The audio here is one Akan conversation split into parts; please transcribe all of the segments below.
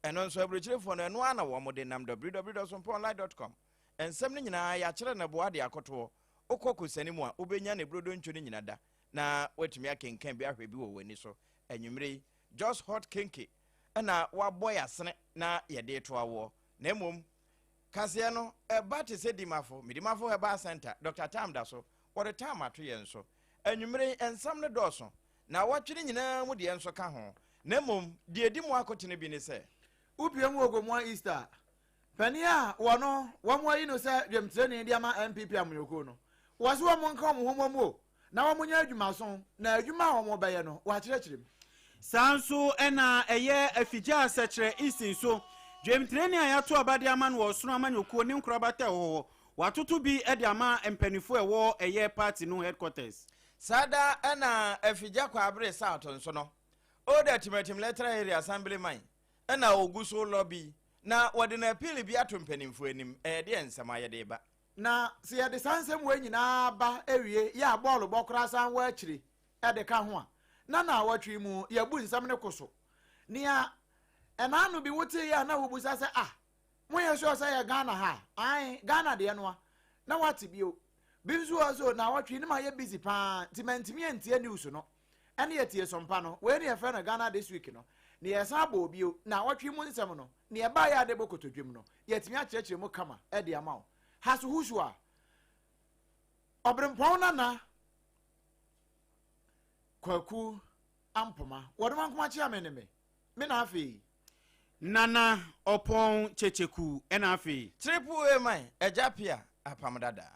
eno nso aburokyerefo no eno ana wo mode nam www.somponline.com ensem ne nyina ya kire na boade akoto okokosani mu a obenya ne brodo ntwo ne nyina da na watumi akenkan bi ahwe bi wo wani so anwumre just hot kinky na waboy asene na yede to awo na emom kase no eba te se midimafo eba center Dr. Tam da so wore time ato ye nso anwumre ensam ne doso na watwere nyina mu de enso ka ho na emom de edi mu akotene bi ne se upiam ogomwa Easter pania wono wamwa yi no se dwemtre ne dia ma MPP amyoko no wase wo monka mo homomo na wo munya adwuma so na adwuma wo mo beye no wa kirekyerem sanso ena eye afija asekere isin so dwemtre ne ayato abade ama no wo sono amanyoko ne nkrobata ho watoto bi e de ama empanifo ewo eye party no headquarters sada ena afija kwa abre south nso no oda timatim letter area assembly man ena oguso lobby na wode na appeal bi ato mpanimfo anim de ensama ye de ba na se ye de sansem we nyina ba ewie ya ball bokra san wa akiri e de ka ho a na watwi mu ya bu nsam ne koso nia enanu bi wote ya na wobusa se mo ye so ya Ghana ha ai Ghana de no na wati bio binzu ozo na watwi ne ma ye busy pa timentimi antie news no ene ye tie sompa no we ne ye fe na Ghana this week no ne ye san bo bio na watwi mu nsam no ne ye ba ya de bokotodwem no ye timi a kirekire mu kama e de ama wo haso husua obrempon na kwaku ampoma wodman kuma chia me na afi nana opon checheku ena afi triple A man ejapia apamdada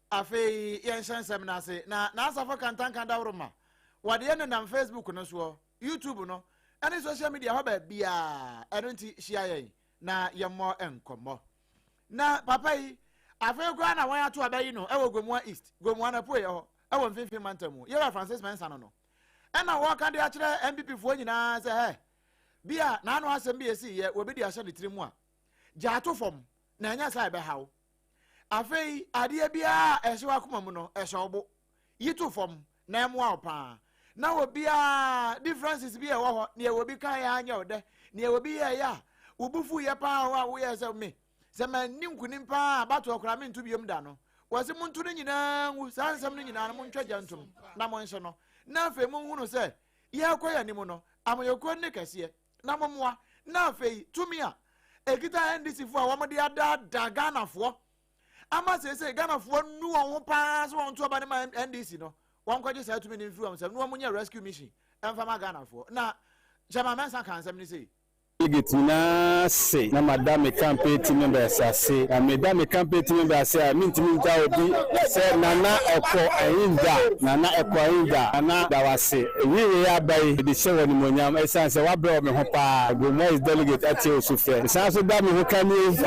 afi yenshan seminase na asafo kantankan dawroma wade ye na Facebook no so YouTube no any social media ho ba bia enunti share yen na yemmo enkomo na papa yi afi kwa na wan ato abayi no ewo Gomua East Gomua na po ye ho ewo mfimfim mantamu ye Francis Mensa no ena wo ka de a kire MPP fo nyina se he bia na anu asem bia si ye obi di asha de tirimu a ja to fom na anya sai be hawo afei ade bia ehye wakoma mu no ehye obo yitu fom na emu opa na obia differences bia wo ho na obi kan ya anya ode na obi ya ubufu ye pa wo ye se me se man ninkunim pa bato okra me ntu biom da no wase mu ntu nyina ngu sansam no nyina no ntwa jantum na mo nse no na afei mu hunu se ye akoya ni mu no amoyoko ne kase na momwa na afei tumia ekita NDC fo a wo de ada Ghana fo ama se Ghana fo nu won pa so won to ba ne ma NDC no won kwaje sa tumi ni mfi won se no mo nya rescue mission emfa ma Ghana fo na jama mensa kan sem ni sei Gitina se na madame campaign team members ase na madame campaign team members ase mintimi nta obi se nana eko ayinda nana dawase wiwe abai de shewo ni monyam esanse wa bre o me ho pa Gomua is delegate ati osufe sanso da me ho kani aso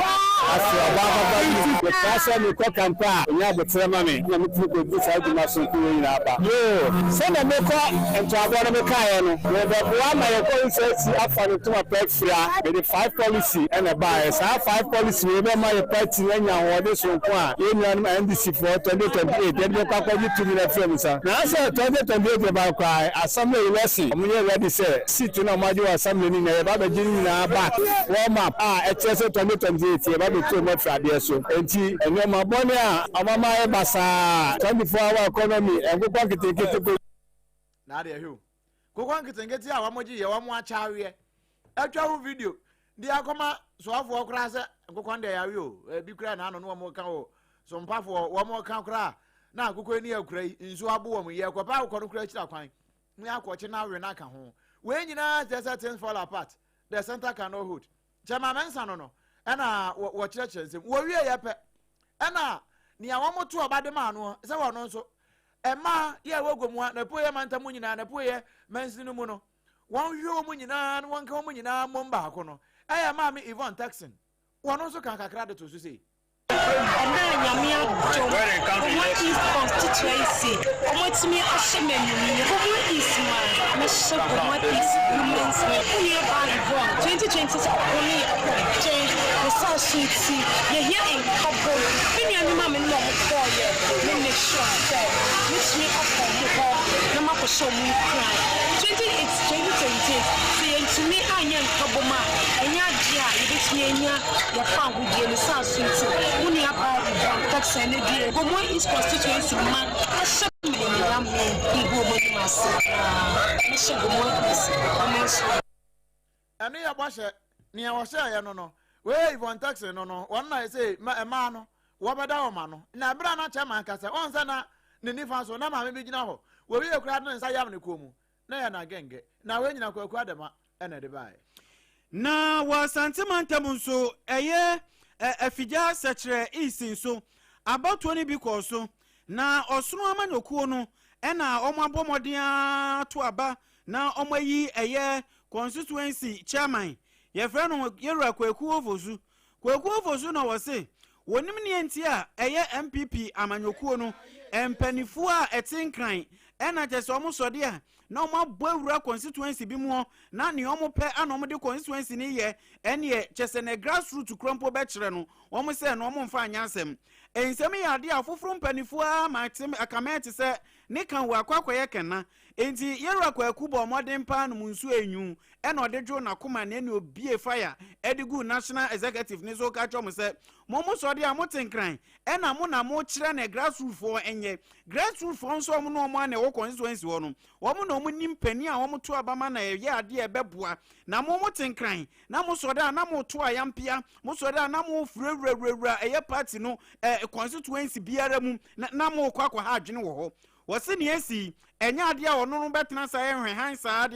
ababa ni kasa ni ko kampa nya botre ma me na mitimi ko di sa duma so ko yin aba yo se na me ko ento abo na me kai no we be wa ma ye ko insesi afa no tuma pet the 5 policy and a bias. 5 policy, we my party and what so far. In NDC for 2028, then we can call you 2 minute films. Now, sir, 2028 about cry. Assembly lesson. I'm ready, sir. Sit to no Madu Assembly in a Baba Jin back. Warm up. HS 2028, about the 2 months at the so. And no Mabonia, Amama Basa, 24-hour economy, and go back to take it to go. Now, there you go. On to get your Wamoji, your one chariot. Actual video di akoma so afọ okra se nkokon de yawe o bi kra na no mo ka o so mpafo wo mo ka kra na akoko ni akura nso abo wo mo ye kopa akoko kra kira kwan ni akoche na we na ka ho we nyina just things fall apart the center cannot hold Chama Mensa no na wo kire nsem wo wie ye pe na ni awon mo to obade ma no se wo no nso ema ye wo Gomua na po ye mantamu nyina na po ye Mensinu mu no one yo munyina no one ka munyina momba akono aya ma me Yvonne Texan wono so kan kakra de to so sei Ena nyamia jo what is constituency omotimi ashemenu what is man me shop what is women's we are 2020 only change suti ye here in couple when you mama me no for ye me make sure that which me up for the hall no ma ko show me cry 2020 say to me anya couple ma enya dia ye bit me enya ya fa go die le sa suti uni apa tax and die go mo is constituency man asha me ya me ibo mo ni masa me she go mo is amen. Ani ya bwashe ni ya washe ya no we Yvonne taxi no one na say ma no wo beda o ma no na bra na chairman ka say on say na ne nifa so na ma me bigina ho we wi ekura no nsa yam ne komu na ya na genge na we nyina kwaku adema ene de bai na wa santimantam nso eye afija sechere isin so about 20 bi so na osunu amanyokuo no ena omabomodin to aba na omayi eye constituency chairman ye friend no yera kwaku ofosu no wose wonim ne enti a eye MPP amanyokuo no empanifu a etinkran ena tese omo sode a na omo abowura constituency bi mu na ne omo pe anom de constituency ni ye ene chese ne grassroots krompo be kire no omo se no omo mfa anyasem ensem ya de afoforo mpanifu a matem akamete se ne kan wa akwakoye kenna enti yera kwaku bo modern pa no munsu enyu ena odedwo na koma na ene obie fire edigu national executive ni so ka chom se momo sode a motenkran ena mo na mo kire na grassroots for enye grassroots for nso omo no omo na wo constituency wo no omo na omo nimpani a omo to abama na ye ade ebeboa na mo motenkran na mo sode a na mo to ayampia mo sode a na mo furewurewura eye party no constituency biara mu na mo kwakwa ha adwene wo ho wose ne esi enya ade a ono no betena sa ehwe han sa ade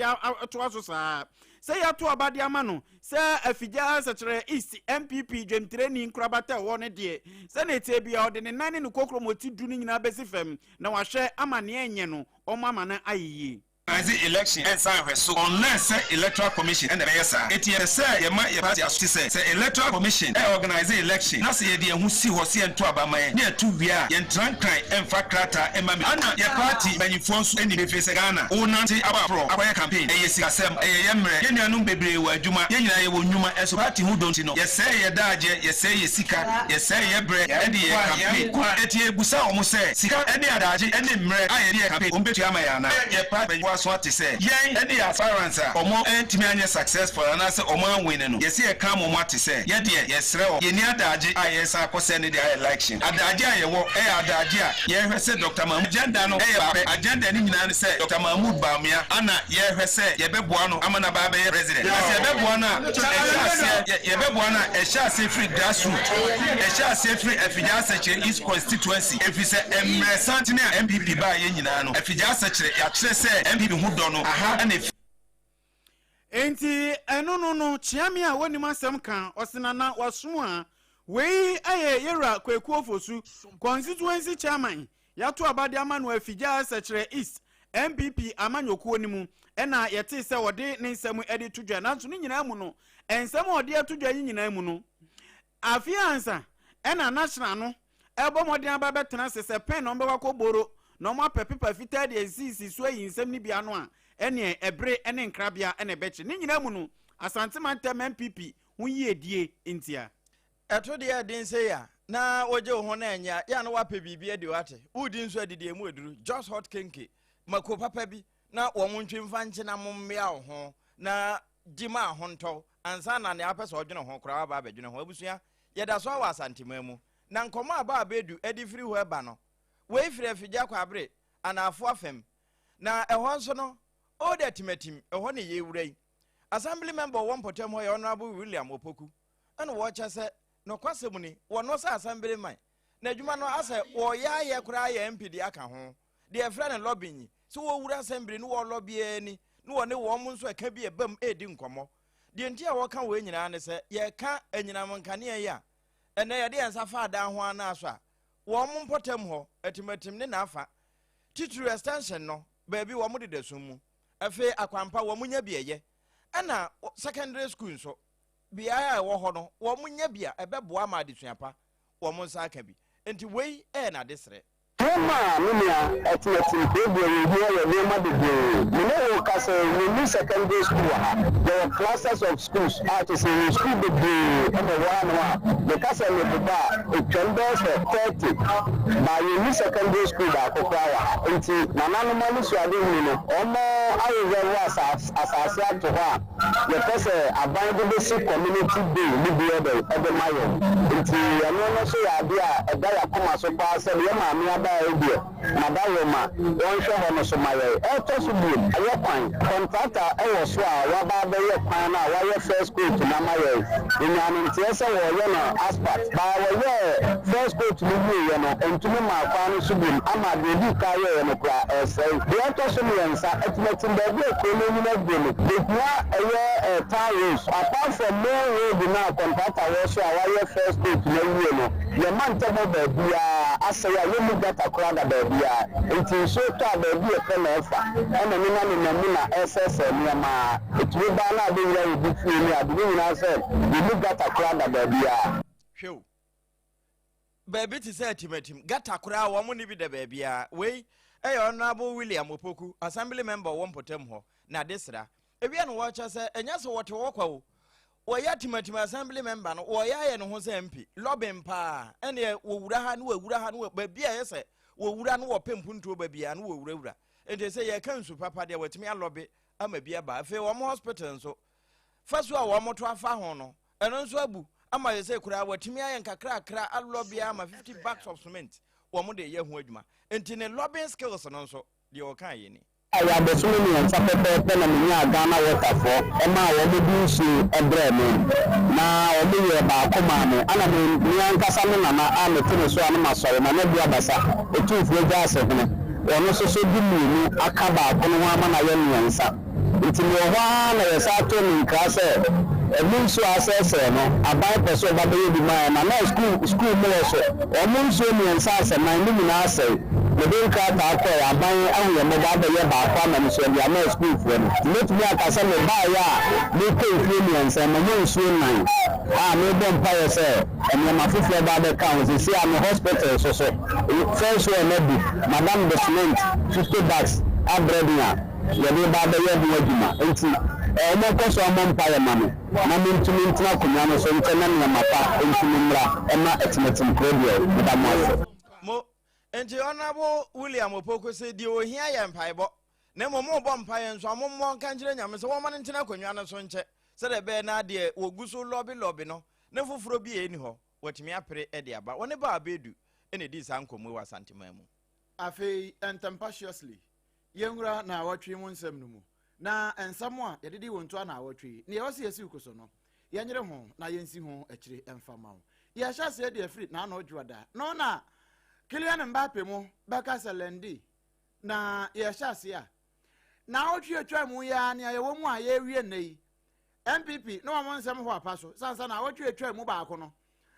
to aso sa se ya to abade ama no se afija sechere east MPP dwemtreni nkrabata wo ne de se na etie bia ode ne nan ne kokromoti du ni nyina besi fam na wahwe ama ne enye no omama na ayiye as election and sign so unless electoral commission and the yes it say your party as say electoral commission organize election na say ye de hu si ho se ento abama ye na tu wia ye ntran kan emfa krata emami ana your party manifo so eni be face Ghana o nanti aba pro aba campaign e yesi asem e ye mre ye nuanu bebre wa adwuma ye nyina ye wo nnwuma eso party hu don't know ye say ye daje ye say ye sika ye say ye bre e de ye campaign eti egusa omo say sika eni adaje eni mre aye de campaign ombetu ama ya na ye party so to say yen any assurance omo entimi anye successful and say omo win no yes e kan omo to say ye de yesre o ye ni adaje ayesa akose ne the election adaje ayewo adaje a ye hwese Dr. Mahmoud agenda no agenda ni nyina ne say Dr. Mahmoud Bamia ana ye hwese ye beboa no amana ba be president as ye beboa na ye beboa na e sha say free grassroots e sha say free afija sechere is constituency if say emre santini MPP ba ye nyina no afija sechere ya kire say MPP hu do no enti eno no chiame a woni masem kan osena na waso a wei aye yera kwaku ofosu constituency chairman yato abade ama no afija sechere east MPP amanyokuo ni mu ena yete se wode ne nsem edi tudwa nanso ni nyina mu no ensem wode atudwa nyina mu no afiansa ena national no ebo modern aba betena se pen no mbekwa boro no ma pepa fita de sisi so yi nsem ni bia no a ene ebre ene nkrabia ene beche ni nyina mu no asante mantem MPP hu yi edie ntia eto de adin se ya na oje ho na enya ya no wape bibia de wate udi nso adide emu eduru just hot kenke mako papa bi na wo montwe mfa nche na mommea ho na jima ho nto ansa na ne apese odwene ho kora ba abedwene ho abusua yeda so wa asante mamu na nkoma aba abedu edi free ho eba no we free afija kwa abre anafo afem na ehon so no o de timatim ehon ne yewurai assembly member won potem ho ye honorable William Opoku ana wo chese no kwasem ni wono sa assembly man na adwuma no ase wo ya ye kura ya MPD aka ho de friend lobbying so wo wura assembly no wo lobby ani no wo ne wo mo nso aka bi ebam edi nkomo de ntia wo ka wo nyina ne se ye ka anyina mankane ya ene ye de ensa fa da ho ana aso a wo mo potem ho etimatim ne na afa titru extension no baabi wo mo de dasum mu afi akwampa wo mo nya bieye ana secondary school nso bia ya wo ho no wo mo nya bia ebeboa ma adesuapa wo mo nsa aka bi enti wei na desre Toma, mimi etimatim bebe here ya nema de me no kase we secondary school there are clusters of schools at the school bebe and the one because of the bar, it can be 30 by your secondary school back of our until Nanamani Swadi, I was as I said to her, because a basic community day, Libya, the Mayo, until I know so idea a day of commerce of pass and Yama, Mia, Madaloma, one show on Somalia, Eltosubun, a yapine, contractor, Ewaswa, Waba, why first school to Namayo, in an interest or aspect, by a first school to Libya, and to my family Subun, Ama, the Kaya and a say, the Eltosunians are estimating the way with a towers, apart from more road now, contractor also, why first school to Libya, the man table baby, I say, I will get a crowd of baby, it is so tall, baby, a penalty, and a minimum in the Mina SS and Yama, it will not be very good for me. I believe I said, you look at a crowd of baby. Show. Baby to say to him, get a crowd, one money with the baby. Way, Honorable William Opoku, Assembly member, one potemho, na desra. If you watch us, and yes, what to walk out. Or yet, Assembly member, or ya and who's MP, Lobin pa, and ye would have baby, I say, would run or pimpun to baby and woo rura. And they say, I can't super party with me a lobby. I'm a beer by fair one hospital so. First one more to a fahono, and also abu. I might say, could I were to me and crack, I'll lobby am 50 bucks of cement, or more day, young Wedma, and in a lobbying skills and also the Okaini. I have the swimming and Sapper Pen and Ghana waterfall, and now I will do so a bremen. Now I'll be about Comano, and I mean, Bianca Samana, and the tennis one of my soul, and maybe Abasa, the two for gas of me. Or also so give me a cabba on one I am. It's in your one as I told me, Cassette. A moonso assessor, a bypass of a baby man, and no school more so. Or moonso and Sassa, my luminase. The day car, I buy only a mobile yaba, and so they are no school for me. Let me at a summer buy ya, they pay millions and a moon swim line. Ah, no vampire, sir, and when my 50 about the counts, they say I'm a hospital, so. First one, maybe, Madame de Cement, 50 bucks, I'm ready. Yɛde ba bɛyɛ ho adwuma nti ɔmɔkɔ so ɔmɔmpaeɛ ma me na mentumi ntena akonnwa no so nkyɛ na nneɛma pa ntumi mmra ɛma ɛtemetem kuro deɛ meda mo ase mo enti Honorable William Opoku sɛ deɛ ohia yɛ mpaebɔ na mmom bɔ mpaeɛ nso amommɔ nka nkyerɛ nyame sɛ wɔma no ntena akonnwa no so nkyɛ sɛdeɛ ɛbɛyɛ na adeɛ wɔgu so lɔbi no na foforɔ bi ɛni hɔ wɔtumi apere ɛde aba wɔne ba abɛdu ɛna di saa nkɔmmɔ wɔ asantema mu afei tempestuously Yengra na awatwi mu nsɛm no mu na ensam a yɛdedi wonto na awatwi ne yɛwɔ se yɛsi ukoso no yɛnyere ho na yɛnsi ho akyire emfama ho yɛhya se de afri na odwada no na Kylian Mbappe mu bɛka selendi na yɛhya se a na awatwi atwa mu ya ne yɛwɔ mu a yɛwie nei MPP no wɔn nsɛm ho apa so sansa na awatwi atwa mu baako no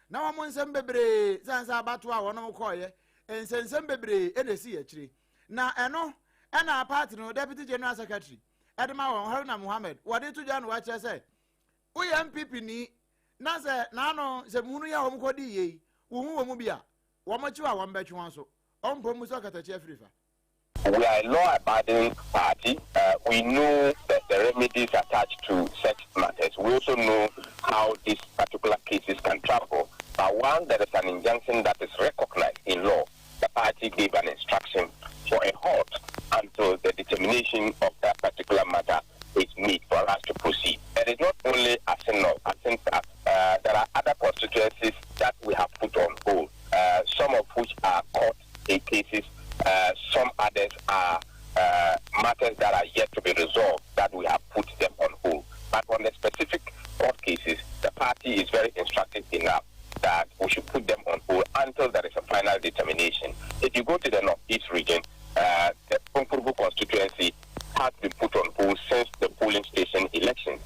na wɔn nsɛm bebre sansa abato a wɔn kɔɔyɛ nsɛnsɛm bebre ɛnesi akyire na ɛno and our party no Deputy General Secretary Edma Haruna Muhammad what did to John watch say we MPP ni na se na no se munu ya hom kodi ye wo hu wo mu bia wo mo chiwa wo mbetwe wan so ompo mu so katache afrifa. We are a law-abiding party. We know the remedies attached to such matters. We also know how these particular cases can travel. But one, there is an injunction that is recognized in law. The party gave an instruction for a halt until the determination of that particular matter is made for us to proceed. It is not only Arsenal. I think that there are other constituencies that we have put on hold, some of which are court cases, some others are matters that are yet to be resolved that we have put them on hold. But on the specific court cases, the party is very instructive enough that we should put them on hold until there is a final determination. If you go to the Northeast region, the Pumpurubu constituency has been put on hold since the polling station election.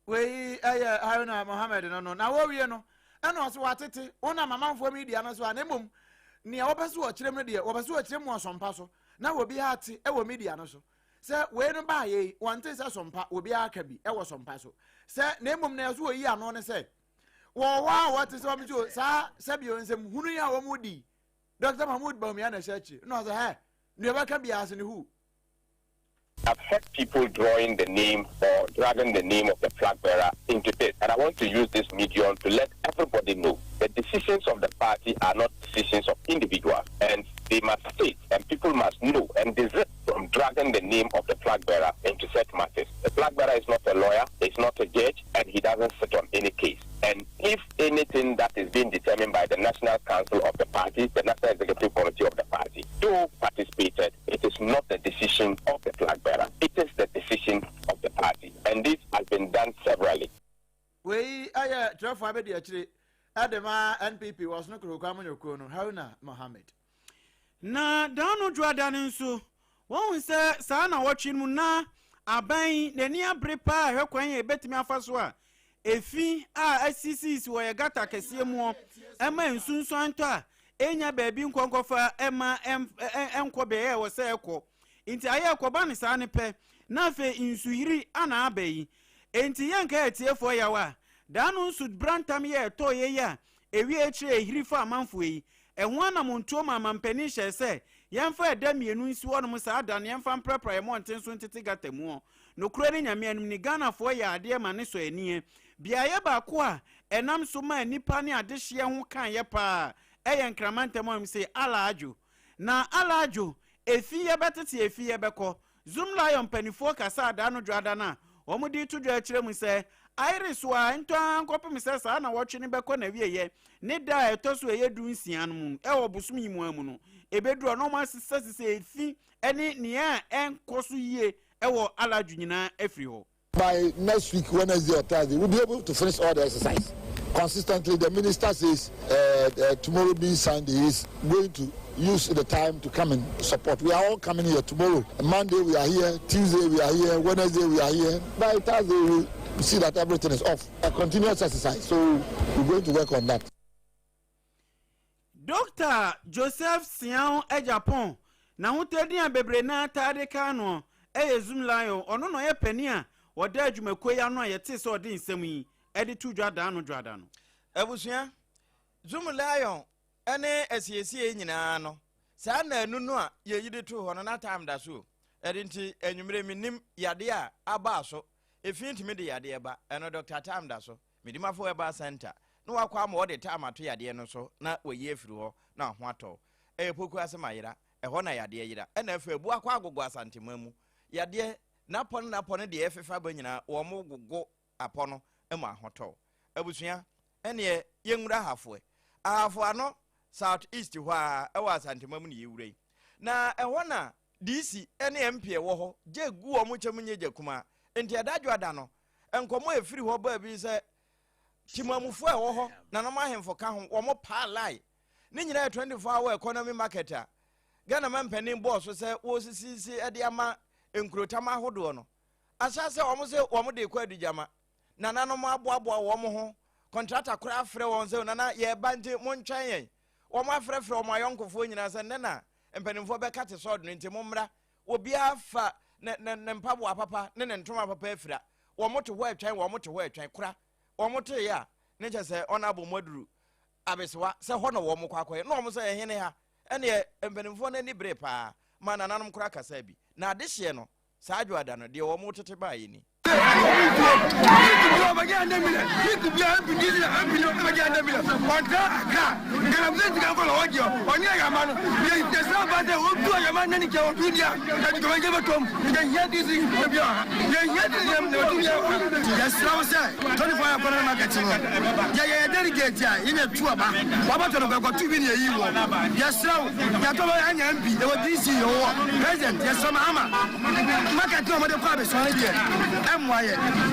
We Haruna Mohammed no na we no ana so watete ona mamanfo media no so anemum ne obeso o kirem no de obeso o kirem wo sompa so na obi ate e wo media no so se we no ba ye wante se sompa obi aka bi e wo sompa so se na emum na so yi ano ne se wo wa what is what me sa se bi onsem hunu ya wo mudi Dr. Mahmoud Bawumia na shachi no say he ne ba ka bi as ne hu I've heard people drawing the name or dragging the name of the flag bearer into this. And I want to use this medium to let everybody know the decisions of the party are not decisions of individuals. And they must state, and people must know and desist from dragging the name of the flag bearer into such matters. The flag bearer is not a lawyer, he's not a judge, and he doesn't sit on any case. And if anything that is being determined by the National Council of the party, the National Executive Committee of the party, do participated, it is not the decision of the flag bearer. It is the decision of the party. And this has been done severally. We are actually Adema NPP was not Kurukaman Haruna Mohammed. Na dano Jordan nso won se sa na watching mu na aban nani abrepa hwekwan e betimi afaso a efi a SCCs wo ye gata kese mu ema nsunsu anto a enya baabi nkonkofa ema enko be ye wo se ekọ nti aye ekọba ne sa ne pe na fe insuhiri ana abayi enti yenka etiefo yawa dano nso brantam ye to ye ya ewi echire ehiri fa amanfo yi ehwa na montuo ma mampani hye se yemfa edamienu nsi wonom sa adan yemfa mprapra yemonten so ntete gatamu no kuro ni nyame anum ni Ghana fo ya ade ma ne so anie bia ye ba ko a enam so ma nipa ne ade hye ho kan ye pa eye nkramantem am se alajo na alajo efi ye betete efi ye beko zoom lion panifo kasa ada no dwada na omudi to dwa kire mu se Iris wa ento ankopem se sa na wotwe ne beko na wieye ne da etoso eye du nsia no mu e obusum yi mu amu no ebeduro no ma sise efi ene ne a enkoso yie e wo alaju nyina afri ho. By next week, Wednesday or Thursday, we'll be able to finish all the exercise consistently. The minister says tomorrow being Sunday, he's going to use the time to come and support. We are all coming here tomorrow. Monday we are here, Tuesday we are here, Wednesday we are here. By Thursday we'll see that everything is off. A continuous exercise, so we're going to work on that. Dr. Joseph Sian Ejapon na hutedi a bebre na tade kano Zoom lion ono no ye pani a wode adwumakoyi ano a yete se ode nsem yi ede tu dwada no Abusua Zoom lion ene asiesie nyina no sa na anu no a ye yide tu ho no na time da so ede nti enwumre minim yade a aba so efintimi de yade ba eno Dr. Time da so midimafo eba center no wakwa ma wode time ato yade no so na wayi afiri ho na ho ato poku asema yira ho na yade yira ena afa ebu akwa agogo asantemamu yade napon de efefa ba nyina wo mo gogo apono ema hoto abusua ene yenwura hafo ano south east hwa e wa asantemamu ne yewure na ho na DC ene MP wo ho je gu wo mo chemunye je kuma enti adadwo ada no enkomo efiri ho ba bi se timamufo e wo ho na no mahemfo ka ho wo mo pa lai ni nyina 24-hour economy marketer Ghana man penin boss se wo sisi ede ama enkurotama hodo no asa se wo mo se wo mo de kwa adujama na nanom aboabo wo mo ho contractor kura afre won se na ye bante mo ntwan yen wo mo afrefre wo mo ayonkofo nyina se nna empenimfo be kate so do nti mo mra obi afa ne mpabo apapa ne ntoma papa afira wo mo to ho atwan wo mo to ho atwan kura wo mo to ya ne che se onabo moduru abeswa se ho no wo mo kwakoye no mo se ehene ha ene empenimfo na ni bre pa ma na nanom kura kasa bi na adehye no sa adwada no de wo mo tete ba yi ni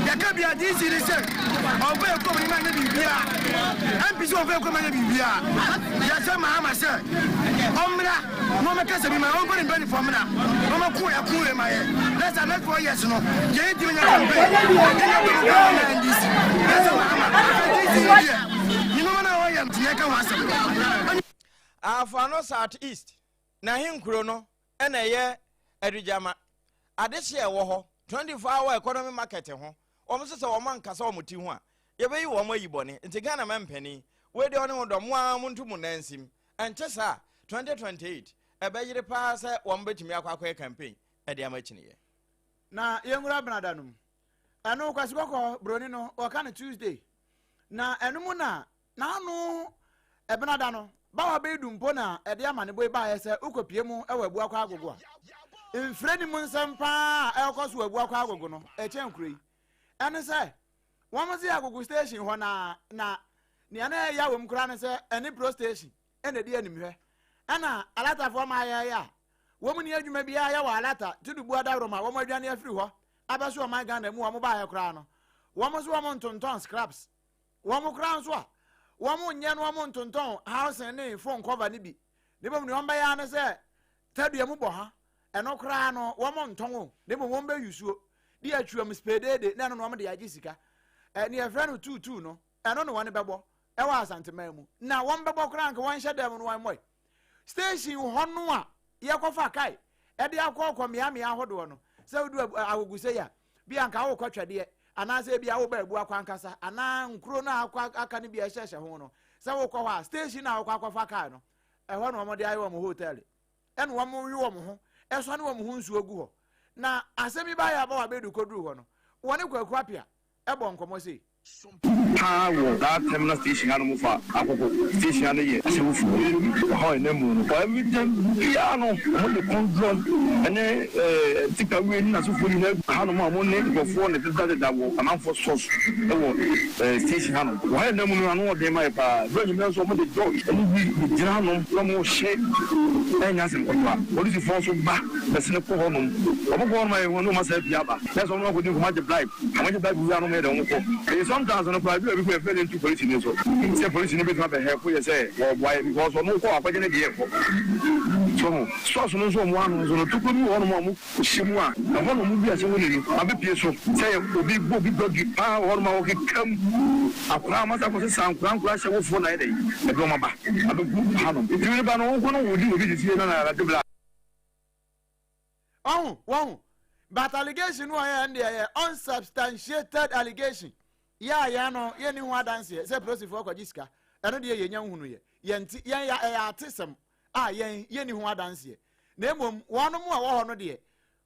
ya kabia disi lise obo ko ni ma na bibia MPC obo ko ma na bibia ya sama ama se omra no me kase bi ma on ko ni bani for mra no ma ku ya ku e ma ye let's make 4 years no je di nya kambe ya disi ya sama ama disi ni no na wa ya mtie ka wasa afano south east na hinkuro no ena ye adujama adehye wo ho 24-hour economy market ho omo se wo man kasa wo muti ho a ye be yi wo mo yibone nti Ghana man pani we de ono do mo a muntu mu nansim enche sa 2028 ebe yire pa se wo mbetimi akwa campaign e de amachine ye na yengura benadanum eno kwasikoko broni no waka ne Tuesday na enum na anu ebenada no bawa bedu mpo na ede amane boy ba yese ukopie mu ewa abu akwa agogo a mfreni mu nsampa ekoso abu akwa agogo no echenkure ene se womozi agogo station ho na ne ana ya wom kura ne se ene pro station ene de anim hwe ana alata fo ma ya womu ni adwuma bia ya wa alata tudubu adawro ma womo adwane afiri ho abaso ma Ghana mu womo ba ya kura no womo so womo ntonton scraps womo kura nso a womo nye no womo ntonton house ne phone cover ni bi ne bom ni womba ya ne se tadua mu bo ha eno kura no womo ntonwo ne bom womba yusuo di atwam spedede na no womo de agi sika ne efra no 22 no eno no wone bebo e wa asantema mu na womba bo kura nka won hye dem no wan moy station ho no a ye kofa kai e de akọ miami ahodo no se odu aguguse ya bia nka wo kwatwade ana se bia wo ba ebu akwa nkasa ana nkuro na akwa aka ne bia hyehye ho no se wo kọ ha station na akwa akwa kai no e ho no mo de ayo mo hotel e no mo wi wo mo ho e so ne wo mo ho nsu ogu ho na asemi ba ya ba wa bedu koduru ho no woni kwakwa pia e bo nkomo se Power that terminal station and move akoko station and ye asefufu ho enemu no for everything piano on the control and tika we na so furi na hanu ma mo ne gofo ne that wo amanfo source e wo station hanu ho enemu no anu de mai pa bro me so mo de do ni jira no mo she enya sem ko pa police force ba bese ne ko ho no o mo mai ho no ma sa bia ba na so no ko din ko ma je bribe we anu me de mo ko sometimes on a private people fell into police in so say police in between be help you say why because no ko akwaje na dey so so no so mo anu so no to ko mi won mo shimu a na ho no mu bia se woni abepie so say obi dogi pa ho no ma wo kam akura ma sa ko san kura se wo fo na dey e do ma ba abebu ha no ti ba no ko no wodi obi ti na na de bla but allegation no here unsubstantiated allegation ya no ye ni ho adanse se prosifo akwajiska eno de ye nya hunu ye yenti yen ya atesem a yen ye ni ho adanse na emom wono mu a wo ho no de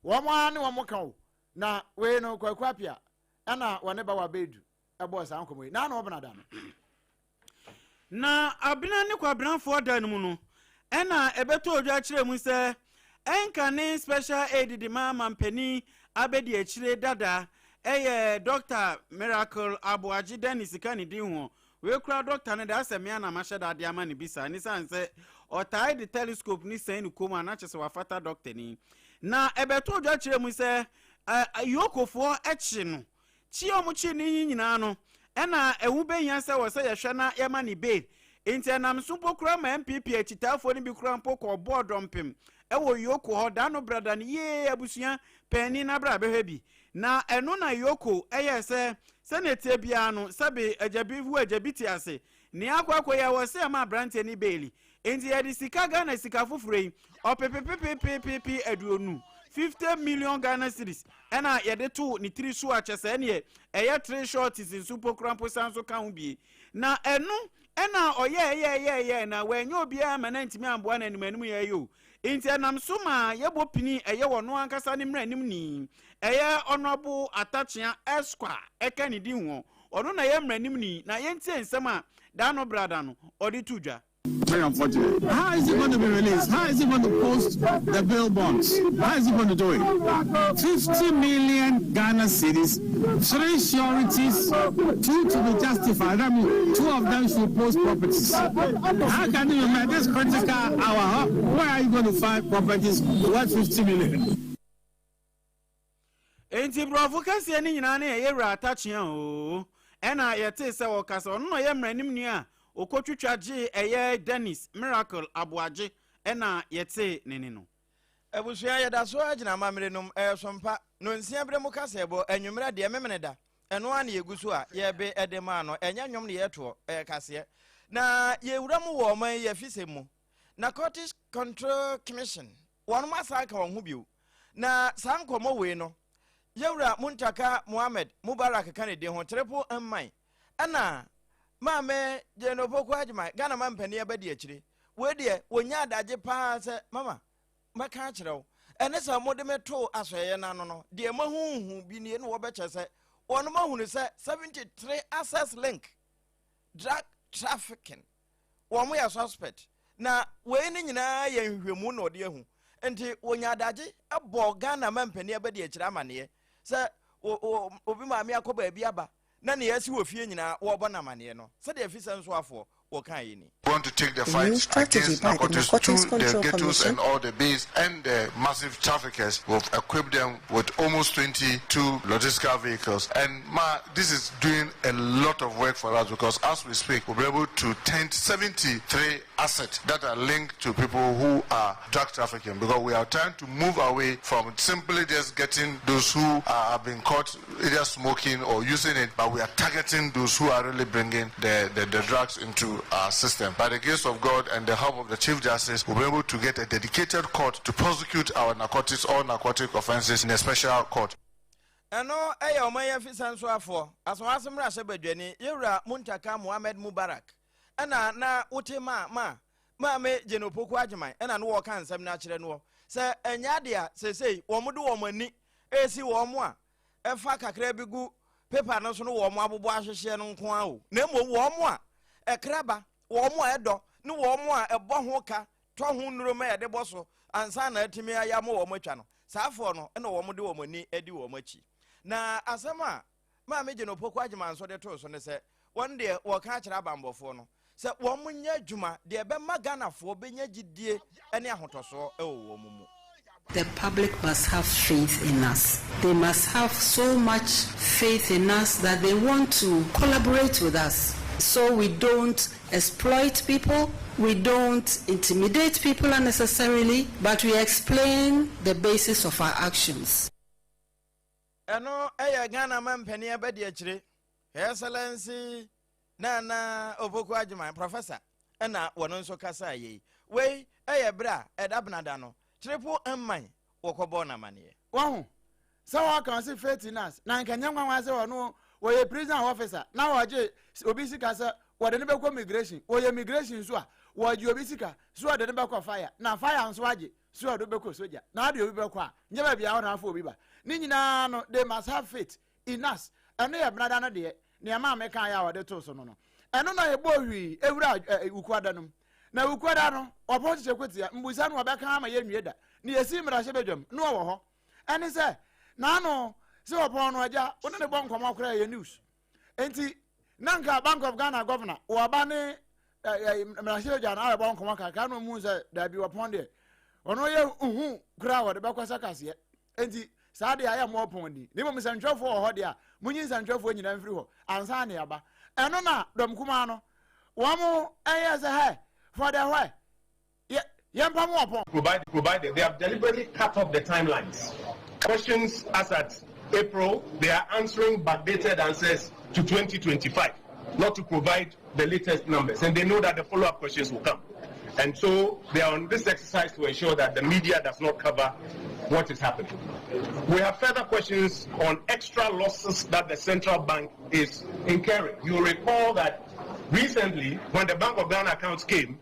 wo mo ane wo mo kan na we no kwakwapia ana wone ba wa bedu ebo sa nkomo na na obna da no na abina ne kwabranfo da no mu no ena ebeto odwa kire mu se enka ne special aid di mama mpani abedi akire dada Dr. Miracle Abuaji Dennis Kennedy ho we kura doctor ne da asemi na mashada ade ama ne bisa ni sanse o tie the telescope ni sen koma na chese wafata doctor ni na ebeto odwa kire mu se yokofo echi no chi omuchi ni nyina no ena ewu behia se wo se yehwe na yema ni bail enti na msumpo kura ma MPP echitafo ni bi kura mpo ko board ompem ewo yoko ho da no brada ni ye abusua pani na bra behwe na eno na yoko se senate bia no sabe ajabi hu ajabiti ase ni akwa ya wo se ma brante ni beli enti ya di sika Ghana sika fufure opepepepepepe aduonu 50 million Ghana cedis ena yede to ni 3 so achese ne eye 3 shorts in super crampo sanso kan bi na ena oye na wenye obi ama na ntimi amboa na animanum ye yo enti anam so ma yebo pini eye wono ankasa ne mranim ni eye honorable atachia esquire ekani di ho ono na ye mranim ni na ye ntie nsem a da no brada no odi tudwa. Very unfortunate. How is it going to be released? How is it going to post the bail bonds? How is it going to do it? 50 million Ghana cedis, 3 sureties, 2 to be justified. I mean, 2 of them should post properties. How can you make this critical hour? Where are you going to find properties worth 50 million? Enti brofo kase ni nyina na ye ra atachia o. Ena yete se wo kase ono no ye mranim ni a okotwitwaje eye Dennis Miracle Abuaji ena yete nene no ebusua yeda so agina mamrenum sompa no nsia bre mu kase ebo enwumra de memene eno an yeguso a yebe edema no enya nwom ne yeto kase na yewura mu wo man ye fisemu Narcotics Control Commission wonu masaka won hu biu na sankomo we no yewura Muntaka Muhammad Mubarak Kanede ho trepo amman ana Mame jenopo kwa ajima Ghana mampani abadi akire we de wonya adaje pa se mama maka akire wo ene sa modemeto asoye na no de mahuhu bi ne no wobeche se ono mahunu se 73 access link drug trafficking wo mo ya suspect na we ni nyina ya nhwemu no de hu enti wonyadaje abo Ghana mampani abade akira amane se obi ma me akoba bi aba na ne yasi wo fie nyina wo bo na amane no se de afisa nso afo wo kan yi ni. We want to take the fight against narcotics to the ghettos and all the base and the massive traffickers. We've equipped them with almost 22 logistical vehicles. And this is doing a lot of work for us because as we speak, we'll be able to tend 73 assets that are linked to people who are drug trafficking because we are trying to move away from simply just getting those who have been caught either smoking or using it, but we are targeting those who are really bringing the drugs into our system. By the grace of God and the help of the Chief Justice, we'll be able to get a dedicated court to prosecute our narcotics or narcotic offenses in a special court. Eno eya omaya fisan so afo aso asemra se badwani yewra Muntaka Muhammad Mubarak ena na wote ma me Jenopoku Agyeman ena no wo kan nsem na kire no se enya de a sesei wo mo de wo mani esi wo mo a efa kakra bigu paper no so no wo mo abobo ahwehye no nko a o na mo wo mo a ekraba wo mo edo ne wo mo a ebo ho ka to ho nuro ma ye de boso ansa na atimi aya mo wo mo twa no Sarfo no ena wo mo de wo mani edi wo machi na asema ma me Jenopoku Agyeman so de to so ne se won de wo ka kira bambofo no se wo mo nya adwuma de be maganafo be nya gidie ene ahotoso e wo mo mu. The public must have faith in us. They must have so much faith in us that they want to collaborate with us. So we don't exploit people, we don't intimidate people unnecessarily, but we explain the basis of our actions. Eno eya Ghana mampani abadi akire. Excellency Nana Opoku Agyeman professor ena wono nso kasa yi. We eya bra edabnada no. Triple M wokobo na mane. Wahu. So wa kan se faith in us. Na nkanya nwa se wono wo ye prison officer. Na wo je obi sika se wo de ne be ko migration. Wo ye migration so a wo je obi sika so wo de ne be ko fire. Na fire nso age so wo de be ko soldier. Na de obi be ko a nye ba bia wo na afọ obi ba. Ni nyina no they must have faith in us. Eno ye brada no de ne ma me kan ya wo de to so no no. Eno na ye bo hwi ewura ukwada no. Na ukwada no obo che kwetia mbusa no obeka ama ye nwie da ni esi mra hye bedwam no wo ho ene se na no se obo no aja one ne bon komo akora ye news enti nanka Bank of Ghana governor wo ba ne mra hye bedwam na bon komo ka no mu se da bi opon de ono ye uhu kura wo de bekwasa kase enti saa de aya mo opon ni mo misantwofo ho de a munyi santwofo nyina mfiri ho ansa ne aba eno na dom kuma no wo mo eye se he for the way. Provided. They have deliberately cut off the timelines. Questions asked at April, they are answering backdated answers to 2025, not to provide the latest numbers. And they know that the follow-up questions will come. And so they are on this exercise to ensure that the media does not cover what is happening. We have further questions on extra losses that the central bank is incurring. You'll recall that recently, when the Bank of Ghana accounts came,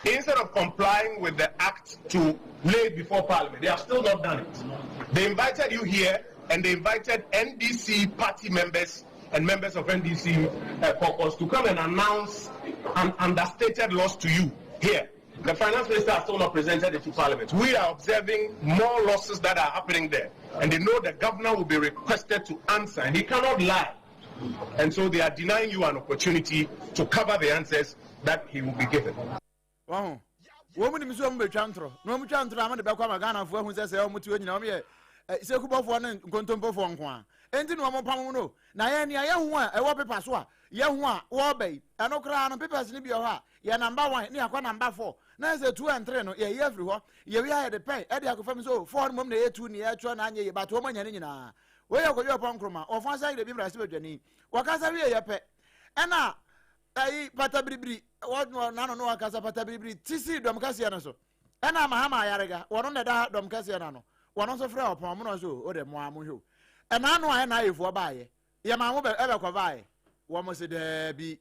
instead of complying with the act to lay it before Parliament, they have still not done it. They invited you here, and they invited NDC party members and members of NDC caucus to come and announce an understated loss to you here. The finance minister has still not presented it to Parliament. We are observing more losses that are happening there, and they know the governor will be requested to answer, and he cannot lie. And so they are denying you an opportunity to cover the answers that he will be given. Wow. Woman is so much antro. No much antro. I'm the back of Ghana for who says, I'm to you. Say, Kuba for one contempo for one. And no more pamuno. Nayani, I am one, a wappy passwa. Yahua, Wabay, and no crown of papers in your heart. Ya number one, near number 4. Now, the 2 and 3, no, ye everywhere. Ye we had the pay. Eddie confirms so 4 months, 2 near 2 and ye, but woman yanina. Where you go your pancroma, or fancy the Bibra Jenny. Wakasa ya pet. And now, I patabri. What no no akasa patabri tisi dom kasiana so ena mahama yarega wono ne da dom kasiana no wono so frɛ opon mo no so o de mo amohwo ena no ahe na ayefo baaye ye ma mo be ebe ko baaye wo mo se da bi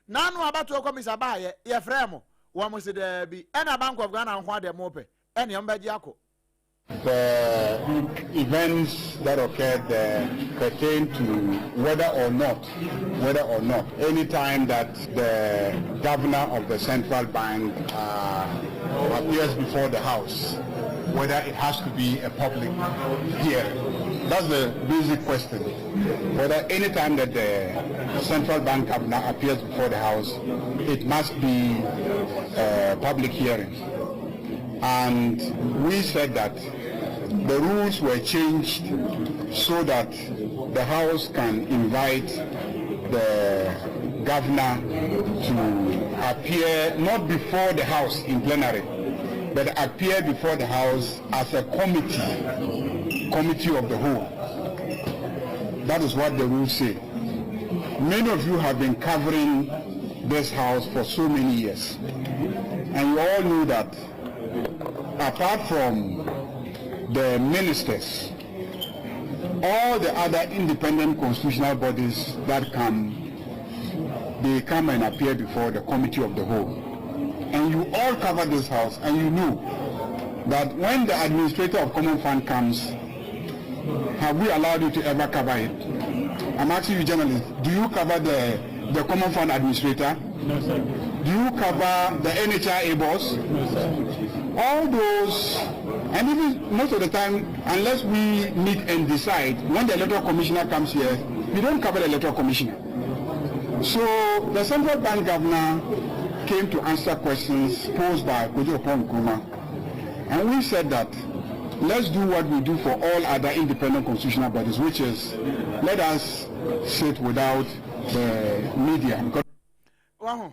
na no abato komisa baaye ye frɛ mo wo mo se da bi ena Bank of Ghana ho ade mo pe ene yom baji akọ The events that occurred pertain to whether or not, any time that the governor of the central bank appears before the House, whether it has to be a public hearing. That's the basic question. Whether any time that the central bank governor appears before the House, it must be a public hearing. And we said that the rules were changed so that the House can invite the governor to appear not before the House in plenary, but appear before the House as a committee of the whole. That is what the rules say. Many of you have been covering this House for so many years, and you all knew that apart from the ministers, all the other independent constitutional bodies that come, they come and appear before the committee of the whole. And you all cover this House, and you know that when the administrator of common fund comes, have we allowed you to ever cover it? I'm asking you journalists, do you cover the common fund administrator? No, sir. Do you cover the NHIA boss? No, sir. All those, and even most of the time, unless we meet and decide, when the electoral commissioner comes here, we don't cover the electoral commissioner. So the central bank governor came to answer questions posed by Kojo Nkrumah, and we said that let's do what we do for all other independent constitutional bodies, which is let us sit without the media. Wow.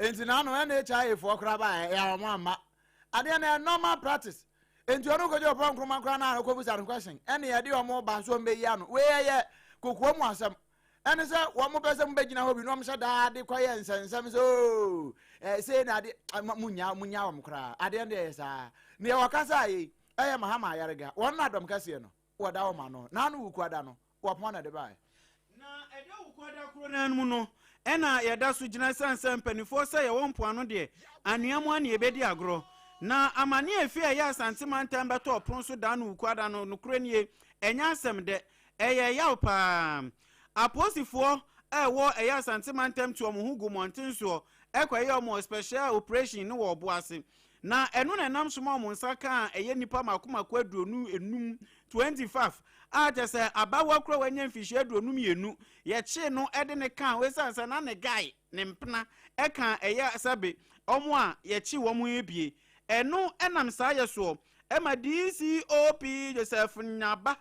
Enti na no NHIA for kraba ya mama. Ade na normal practice. Enti onu Kojo Nkrumah kra na ko busa question. Ene ye de omo ba so mbe ya no. We ye kokuo mu asem. Ene se wo mo pese mbe gina ho bi no mse da de kwaye nsensem so say na de munya wo mkra. Ade nde sa. Ne wakasa yi eye mahama yarega. Won na dom kase no. Wo da wo ma no. Na no wuku ada no. Wo pon na de bai. Na ede wuku ada kro na mu no. Ena yada so gina sansan panifo se ye won poano de anuamu an ye bedi agro na amane afie ya asante mantam beto opon so da no ukwada no nokro nie enya asem de eye yaw pa aposifo wo eya asante mantam to omo hugu monten so ekwaye omo special operation no wo boase na enu na nam so mo nsaka eye nipa makomako aduonu enum 25 ajese abawa kro wanya mfihie aduonum yenu ye chi no ede ne kan we sansa na ne guy ne mpena e kan eye sabe omo a ye chi wo mu ebie enu enam sa ye so e ma DCOP Joseph Nyaba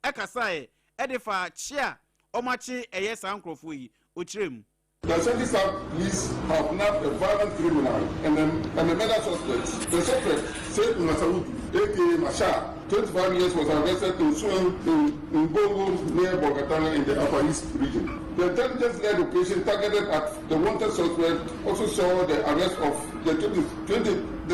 e kasae e de fa chi a omachi eye sankrofo yi o kirem. The Central South Police have nabbed a violent criminal and a murder suspect. The suspect, Said Masaudu, a.k.a. Masha, 25 years, was arrested in Swing in Bongo near Bogatana in the Upper East region. The intelligence-led operation targeted at the wanted suspect also saw the arrest of the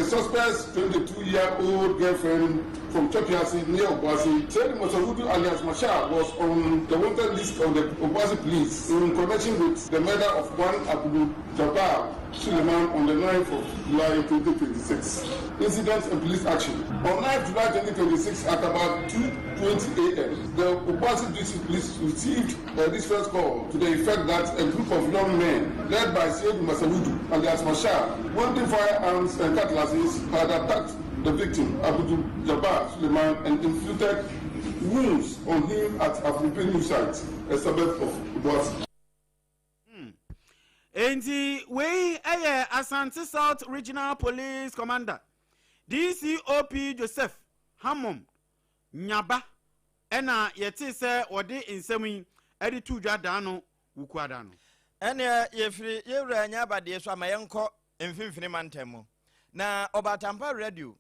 suspect's 22-year-old girlfriend from Chopiasi near Obuasi. Said Masaudu alias Masha was on the wanted list of the Obuasi police in connection with the murder of one Abdul Jabbar Suleiman on the 9th of July 2026. Incidents and police action. On 9th July 2026 at about 2:20 a.m., the Obuasi District Police received this first call to the effect that a group of young men led by Said Masaudu alias Masha, wanting firearms and cutlasses, had attacked the victim, Abdul Jabbar Suleiman, and inflicted wounds on him at Afropenu site, a suburb of Obuasi. Enti we Asante South Regional Police Commander DCOP Joseph Hamom Nyaba ena yeti se ode nsemi edi tudwa dano wukwada no ene yefiri yewura Nyaba de so amayenko mfimfini mantemu na Obatampa radio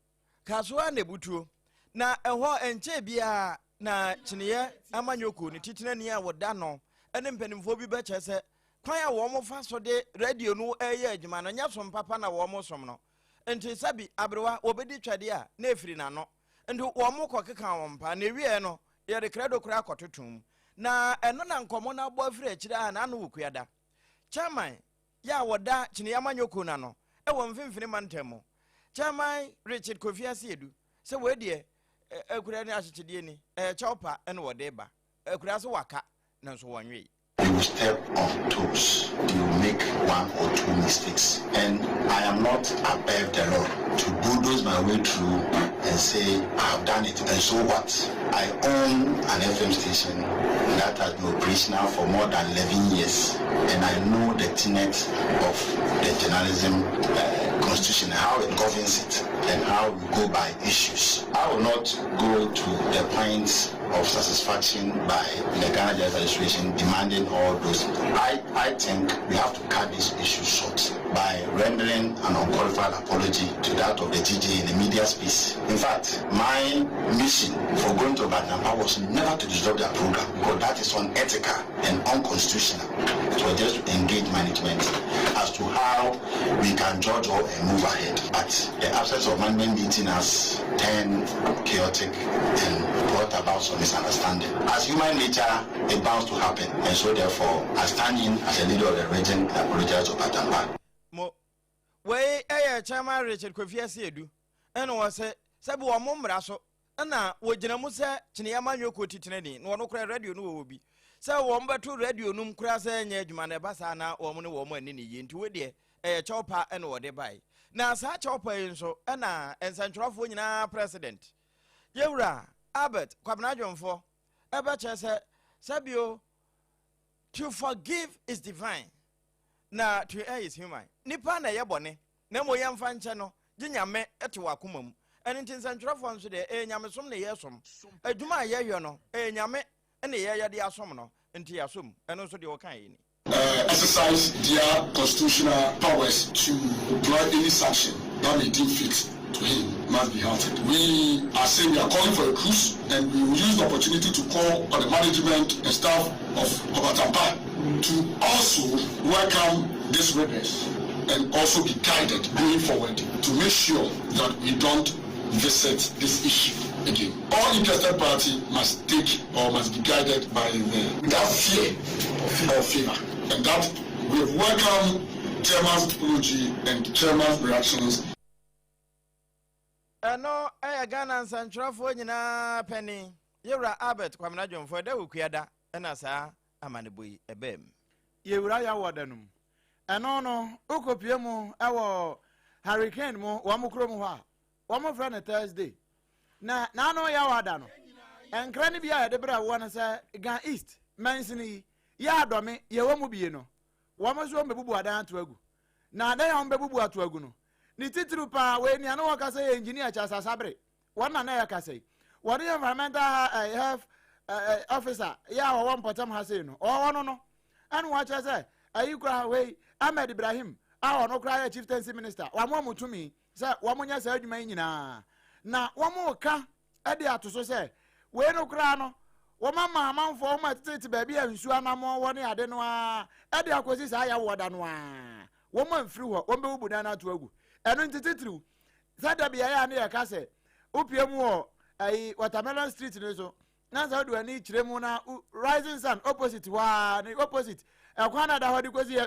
kasoa ne butuo na eho enche bia na chineye amanyoku ni titinani a woda no ene mpanimfo bi be chese kwan ya wo mo fa so de radio no eye adwuma no nya som papa na wo mo som no enti sabi abrewa obedi twade a na efiri na no enti wo mo kokeka wo mpa na ewie no ye de credo kura akototum na eno na nkomo na agbo afiri akire a na no wukuada chairman ya woda chineye amanyoku na no e wo mfimfini mantemu chairman Richard Kofi Asiedu se we de ekura ni achichidie ni chopa ene wode ba ekura so waka na so wanwe. You will step on toes. You will make one or two mistakes. And I am not above the law to bulldoze my way through and say I have done it. And so what? I own an FM station that has been operational for more than 11 years. And I know the tenets of the journalism constitution, how it governs it, and how we go by issues. I will not go to the points of satisfaction by the Ghana Journalist Association demanding all those. I think we have to cut this issue short by rendering an unqualified apology to that of the GJ in the media space. In fact, my mission for going to Batampa was never to disrupt their program because that is unethical and unconstitutional. It was just to engage management as to how we can judge or move ahead. But the absence of management meeting has turned chaotic and brought about some misunderstanding. As human nature, it bound to happen, and so therefore, I stand in as a leader of the region and apologize to Batampa. We chairman Richard Kofi Asiedu, and was sabu wa mumbra so, na wojina mu se chiniyama nyoko titineni, no no kra radio no wo bi. Se wo mbatu radio num kra se nya adwuma na basa na wo mu ne wo mu ani ne yi nti we de chopa ene wo de bai. Na sa chopa yin so na ensantwrofo nyina president. Yewura Albert Kwabena Dwonfo ebe che sabio to forgive is divine. Na to err is human. Nipa na ye bone na mo yemfa nche no ginyame ete wakoma mu eni nsantwrofo nso de nyame som ne yesom adwuma ye hwe no nyame ene ye ye de asom no nti yasom eno nso de wokan yi ni exercise their constitutional powers to draw any sanction that may deem fit to him must be halted. We are saying we are calling for a truce, and we will use the opportunity to call on the management and staff of Batampa to also welcome this witness and also be guided going forward to make sure that we don't visit this issue again. All interested party must take or must be guided by without fear or favor, and that we have welcomed chairman's apology and chairman's reactions. No, Ghana nsantwrofo nyina penny. Yewura Albert Kwabena Dwonfo da wokuada na saa amaneboyi ebem. Yewura ya wodanum. No ukopie mu ewo hurricane mu wa mukro mu ho a. Wa mo fra na Thursday. Na no ya wada no. Enkra ne bia de bra wo na say Gan East mansini ya adome ye wo mu bie no. Wa mo so mbebubu adan to agu. Na adan ya mbebubu ato agu no. Ni titru pa we ni anu waka say engineer Chasa Sabre wana na ya ka say wani environmental health officer ya wo Potam ha say no o no anu wa cha say ayi kura we Ahmed Ibrahim a no kura ya chieftaincy minister wa mo mutumi say wa mo nya say adwuma nyina na wa mo ka e de atoso say we no kura no wo mama manfo wo matete ba bia nsu anamo wo ne ade no a e de akosi say ya woda no a wo man firi ho wo be bubu na na to agu enu ntititru sada bia ya na ya ka se opie mu ho ai Watermelon Street ne so na za do ani kire mu na Rising Sun opposite wa ni opposite ekwana da ho di kosi